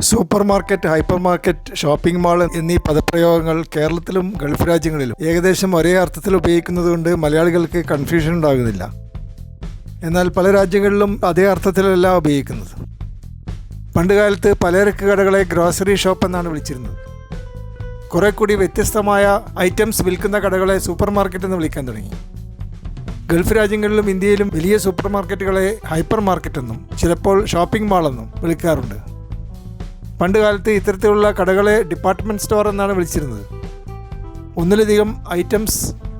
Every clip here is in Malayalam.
Super market, hyper market, shopping mall എന്നീ പദപ്രയോഗങ്ങൾ കേരളത്തിലും ഗൾഫ് രാജ്യങ്ങളിലും ഏകദേശം ഒരേ അർത്ഥത്തിൽ ഉപയോഗിക്കുന്നതുകൊണ്ട് മലയാളികൾക്ക് കൺഫ്യൂഷൻ ഉണ്ടാകുന്നില്ല. എന്നാൽ പല രാജ്യങ്ങളിലും അതേ അർത്ഥത്തിലല്ല ഉപയോഗിക്കുന്നത്. പണ്ടുകാലത്ത് പലചരക്ക് കടകളെ ഗ്രോസറി ഷോപ്പ് എന്നാണ് വിളിച്ചിരുന്നത്. കുറെ കൂടി വ്യത്യസ്തമായ ഐറ്റംസ് വിൽക്കുന്ന കടകളെ സൂപ്പർ മാർക്കറ്റ് എന്ന് വിളിക്കാൻ തുടങ്ങി. ഗൾഫ് രാജ്യങ്ങളിലും ഇന്ത്യയിലും വലിയ സൂപ്പർ മാർക്കറ്റുകളെ ഹൈപ്പർ മാർക്കറ്റ് എന്നും ചിലപ്പോൾ ഷോപ്പിംഗ് മാൾ എന്നും വിളിക്കാറുണ്ട്. പണ്ടുകാലത്ത് ഇത്തരത്തിലുള്ള കടകളെ ഡിപ്പാർട്ട്മെൻറ്റ് സ്റ്റോർ എന്നാണ് വിളിച്ചിരുന്നത്. ഒന്നിലധികം ഐറ്റംസ്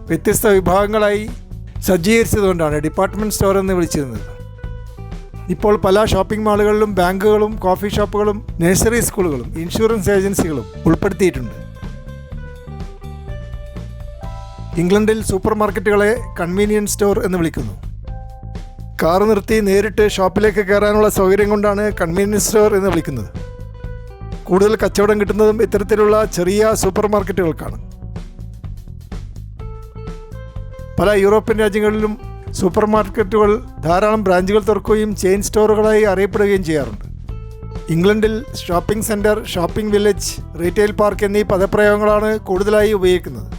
വ്യത്യസ്ത വിഭാഗങ്ങളായി സജ്ജീകരിച്ചതുകൊണ്ടാണ് ഡിപ്പാർട്ട്മെൻറ്റ് സ്റ്റോർ എന്ന് വിളിച്ചിരുന്നത്. ഇപ്പോൾ പല ഷോപ്പിംഗ് മാളുകളിലും ബാങ്കുകളും കോഫി ഷോപ്പുകളും നഴ്സറി സ്കൂളുകളും ഇൻഷുറൻസ് ഏജൻസികളും ഉൾപ്പെടുത്തിയിട്ടുണ്ട്. ഇംഗ്ലണ്ടിൽ സൂപ്പർ മാർക്കറ്റുകളെ കൺവീനിയൻസ് സ്റ്റോർ എന്ന് വിളിക്കുന്നു. കാർ നിർത്തി നേരിട്ട് ഷോപ്പിലേക്ക് കയറാനുള്ള സൗകര്യം കൊണ്ടാണ് കൺവീനിയൻസ് സ്റ്റോർ എന്ന് വിളിക്കുന്നത്. കൂടുതൽ കച്ചവടം കിട്ടുന്നതും ഇത്തരത്തിലുള്ള ചെറിയ സൂപ്പർ മാർക്കറ്റുകൾക്കാണ്. പല യൂറോപ്യൻ രാജ്യങ്ങളിലും സൂപ്പർ മാർക്കറ്റുകൾ ധാരാളം ബ്രാഞ്ചുകൾ തുറക്കുകയും ചെയിൻ സ്റ്റോറുകളായി അറിയപ്പെടുകയും ചെയ്യാറുണ്ട്. ഇംഗ്ലണ്ടിൽ shopping centre, shopping village, retail park എന്നീ പദപ്രയോഗങ്ങളാണ് കൂടുതലായി ഉപയോഗിക്കുന്നത്.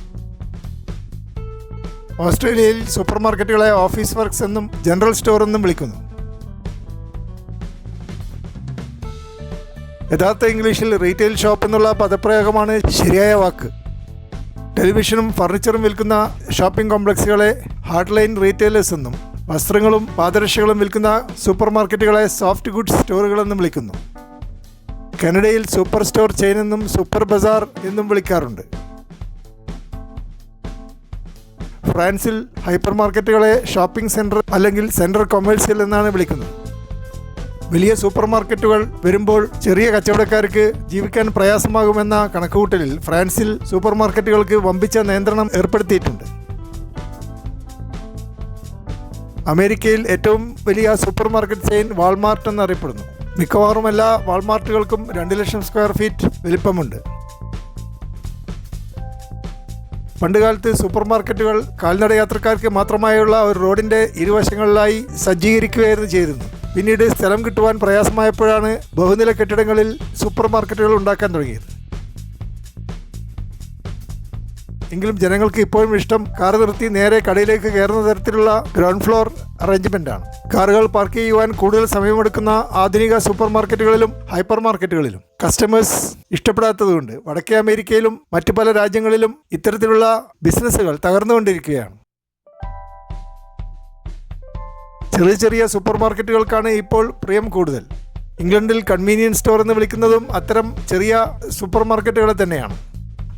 ഓസ്ട്രേലിയയിൽ സൂപ്പർ മാർക്കറ്റുകളെ ഓഫീസ് വർക്ക്സ് എന്നും ജനറൽ സ്റ്റോർ എന്നും വിളിക്കുന്നു. യഥാർത്ഥ ഇംഗ്ലീഷിൽ റീറ്റെയിൽ ഷോപ്പ് എന്നുള്ള പദപ്രയോഗമാണ് ശരിയായ വാക്ക്. ടെലിവിഷനും ഫർണിച്ചറും വിൽക്കുന്ന ഷോപ്പിംഗ് കോംപ്ലക്സുകളെ ഹാർഡ് ലൈൻ റീറ്റെയിലേഴ്സ് എന്നും വസ്ത്രങ്ങളും പാദരക്ഷകളും വിൽക്കുന്ന സൂപ്പർ മാർക്കറ്റുകളെ സോഫ്റ്റ് ഗുഡ്സ് സ്റ്റോറുകളെന്നും വിളിക്കുന്നു. കാനഡയിൽ സൂപ്പർ സ്റ്റോർ ചെയിൻ എന്നും സൂപ്പർ ബസാർ എന്നും വിളിക്കാറുണ്ട്. ഫ്രാൻസിൽ ഹൈപ്പർ മാർക്കറ്റുകളെ ഷോപ്പിംഗ് സെൻറ്റർ അല്ലെങ്കിൽ സെൻറ്റർ കൊമേഴ്സ്യൽ എന്നാണ് വിളിക്കുന്നത്. വലിയ സൂപ്പർ മാർക്കറ്റുകൾ വരുമ്പോൾ ചെറിയ കച്ചവടക്കാർക്ക് ജീവിക്കാൻ പ്രയാസമാകുമെന്ന കണക്കുകൂട്ടലിൽ ഫ്രാൻസിൽ സൂപ്പർ മാർക്കറ്റുകൾക്ക് വമ്പിച്ച നിയന്ത്രണം ഏർപ്പെടുത്തിയിട്ടുണ്ട്. അമേരിക്കയിൽ ഏറ്റവും വലിയ സൂപ്പർ മാർക്കറ്റ് ചെയിൻ വാൾമാർട്ട് എന്നറിയപ്പെടുന്നു. മിക്കവാറും എല്ലാ വാൾമാർട്ടുകൾക്കും 2 ലക്ഷം സ്ക്വയർ ഫീറ്റ് വലിപ്പമുണ്ട്. പണ്ടുകാലത്ത് സൂപ്പർ മാർക്കറ്റുകൾ കാൽനട യാത്രക്കാർക്ക് മാത്രമായുള്ള ഒരു റോഡിൻ്റെ ഇരുവശങ്ങളിലായി സജ്ജീകരിക്കുകയായിരുന്നു ചെയ്തിരുന്നത്. പിന്നീട് സ്ഥലം കിട്ടുവാൻ പ്രയാസമായപ്പോഴാണ് ബഹുനില കെട്ടിടങ്ങളിൽ സൂപ്പർ മാർക്കറ്റുകൾ ഉണ്ടാക്കാൻ തുടങ്ങിയത്. എങ്കിലും ജനങ്ങൾക്ക് ഇപ്പോഴും ഇഷ്ടം കാർ നിർത്തി നേരെ കടയിലേക്ക് കയറുന്ന തരത്തിലുള്ള ഗ്രൗണ്ട് ഫ്ലോർ അറേഞ്ച്മെൻ്റാണ്. കാറുകൾ പാർക്ക് ചെയ്യുവാൻ കൂടുതൽ സമയമെടുക്കുന്ന ആധുനിക സൂപ്പർ മാർക്കറ്റുകളിലും ഹൈപ്പർ മാർക്കറ്റുകളിലും കസ്റ്റമേഴ്സ് ഇഷ്ടപ്പെടാത്തതുകൊണ്ട് വടക്കേ അമേരിക്കയിലും മറ്റു പല രാജ്യങ്ങളിലും ഇത്തരത്തിലുള്ള ബിസിനസ്സുകൾ തകർന്നുകൊണ്ടിരിക്കുകയാണ്. ചെറിയ ചെറിയ സൂപ്പർ മാർക്കറ്റുകൾക്കാണ് ഇപ്പോൾ പ്രിയം കൂടുതൽ. ഇംഗ്ലണ്ടിൽ കൺവീനിയൻസ് സ്റ്റോർ എന്ന് വിളിക്കുന്നതും അത്തരം ചെറിയ സൂപ്പർ മാർക്കറ്റുകളെ തന്നെയാണ്.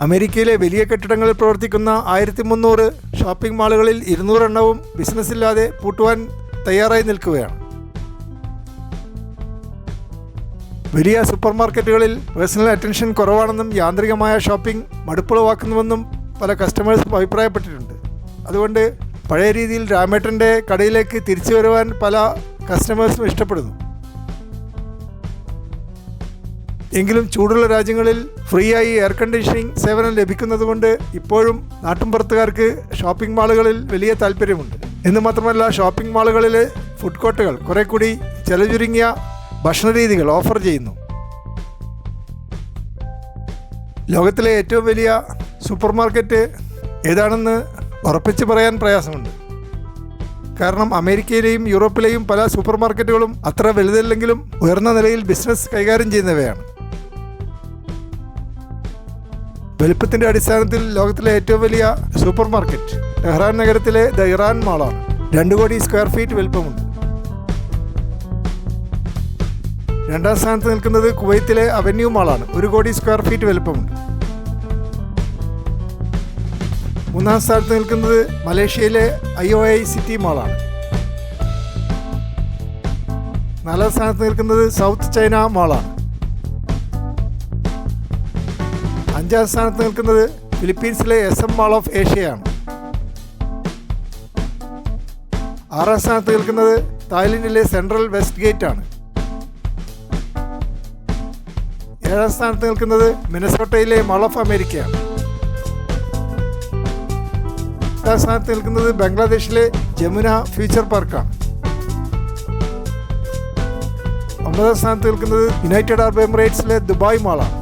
അമേരിക്കയിലെ വലിയ കെട്ടിടങ്ങളിൽ പ്രവർത്തിക്കുന്ന 1300 ഷോപ്പിംഗ് മാളുകളിൽ 200 എണ്ണവും ബിസിനസ്സില്ലാതെ പൂട്ടുവാൻ തയ്യാറായി നിൽക്കുകയാണ്. വലിയ സൂപ്പർ മാർക്കറ്റുകളിൽ പേഴ്സണൽ അറ്റൻഷൻ കുറവാണെന്നും യാന്ത്രികമായ ഷോപ്പിംഗ് മടുപ്പുളവാക്കുന്നുവെന്നും പല കസ്റ്റമേഴ്സും അഭിപ്രായപ്പെട്ടിട്ടുണ്ട്. അതുകൊണ്ട് പഴയ രീതിയിൽ രാമേട്ടൻ്റെ കടയിലേക്ക് തിരിച്ചു വരുവാൻ പല കസ്റ്റമേഴ്സും ഇഷ്ടപ്പെടുന്നു. എങ്കിലും ചൂടുള്ള രാജ്യങ്ങളിൽ ഫ്രീ ആയി എയർ കണ്ടീഷനിങ് സേവനം ലഭിക്കുന്നതുകൊണ്ട് ഇപ്പോഴും നാട്ടുംപുറത്തുകാർക്ക് ഷോപ്പിംഗ് മാളുകളിൽ വലിയ താല്പര്യമുണ്ട്. എന്ന് മാത്രമല്ല, ഷോപ്പിംഗ് മാളുകളിലെ ഫുഡ് കോർട്ടുകൾ കുറെ കൂടി ചെലചുരുങ്ങിയ ഭക്ഷണ രീതികൾ ഓഫർ ചെയ്യുന്നു. ലോകത്തിലെ ഏറ്റവും വലിയ സൂപ്പർ മാർക്കറ്റ് ഏതാണെന്ന് ഉറപ്പിച്ച് പറയാൻ പ്രയാസമുണ്ട്. കാരണം അമേരിക്കയിലെയും യൂറോപ്പിലെയും പല സൂപ്പർ മാർക്കറ്റുകളും അത്ര വലുതല്ലെങ്കിലും ഉയർന്ന നിലയിൽ ബിസിനസ് കൈകാര്യം ചെയ്യുന്നവയാണ്. വലുപ്പത്തിൻ്റെ അടിസ്ഥാനത്തിൽ ലോകത്തിലെ ഏറ്റവും വലിയ സൂപ്പർ മാർക്കറ്റ് ടെഹ്റാൻ നഗരത്തിലെ ദ ഇറാൻ മാളാണ്. 2 കോടി സ്ക്വയർ ഫീറ്റ് വലുപ്പമുണ്ട്. രണ്ടാം സ്ഥാനത്ത് നിൽക്കുന്നത് കുവൈത്തിലെ അവന്യൂ മാളാണ്. 1 കോടി സ്ക്വയർ ഫീറ്റ് വലുപ്പമുണ്ട്. മൂന്നാം സ്ഥാനത്ത് നിൽക്കുന്നത് മലേഷ്യയിലെ IOI സിറ്റി മാളാണ്. 4ാം സ്ഥാനത്ത് നിൽക്കുന്നത് സൗത്ത് ചൈന മാളാണ്. 5ാം സ്ഥാനത്ത് നിൽക്കുന്നത് ഫിലിപ്പീൻസിലെ SM മാൾ ഓഫ് ഏഷ്യയാണ്. 6ാം സ്ഥാനത്ത് നിൽക്കുന്നത് തായ്ലൻഡിലെ സെൻട്രൽ വെസ്റ്റ് ഗേറ്റ് ആണ്. 7ാം സ്ഥാനത്ത് നിൽക്കുന്നത് മിനസോട്ടയിലെ മാൾ ഓഫ് അമേരിക്കയാണ്. 8ാം സ്ഥാനത്ത് നിൽക്കുന്നത് ബംഗ്ലാദേശിലെ ജമുന ഫ്യൂച്ചർ പാർക്കാണ്. ഒമ്പതാം സ്ഥാനത്ത് നിൽക്കുന്നത് യുണൈറ്റഡ് അറബ് എമിറേറ്റ്സിലെ ദുബായ് മാളാണ്.